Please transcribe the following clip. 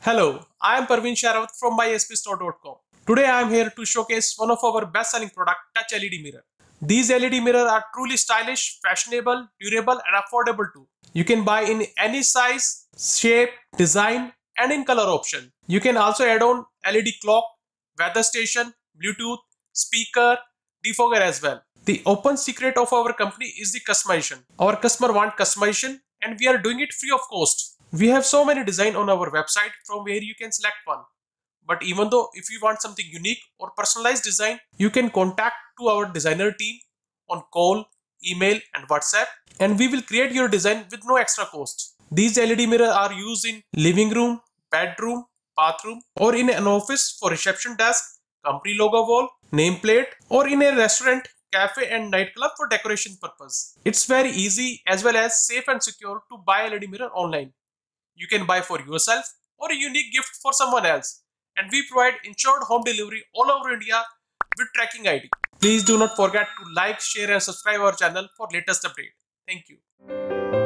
Hello, I am Parveen Sharawat from myspstore.com. Today I am here to showcase one of our best-selling product, Touch LED mirror. These LED mirrors are truly stylish, fashionable, durable and affordable too. You can buy in any size, shape, design and in color option. You can also add on LED clock, weather station, Bluetooth, speaker, defogger as well. The open secret of our company is the customization. Our customer want customization and we are doing it free of cost. We have so many design on our website from where you can select one. But even though if you want something unique or personalized design, you can contact to our designer team on call, email and WhatsApp and we will create your design with no extra cost. These LED mirrors are used in living room, bedroom, bathroom or in an office for reception desk, company logo wall, nameplate or in a restaurant, cafe and nightclub for decoration purpose. It's very easy as well as safe and secure to buy LED mirror online. You can buy for yourself or a unique gift for someone else. And we provide insured home delivery all over India with tracking ID. Please do not forget to like, share and subscribe our channel for latest update. Thank you.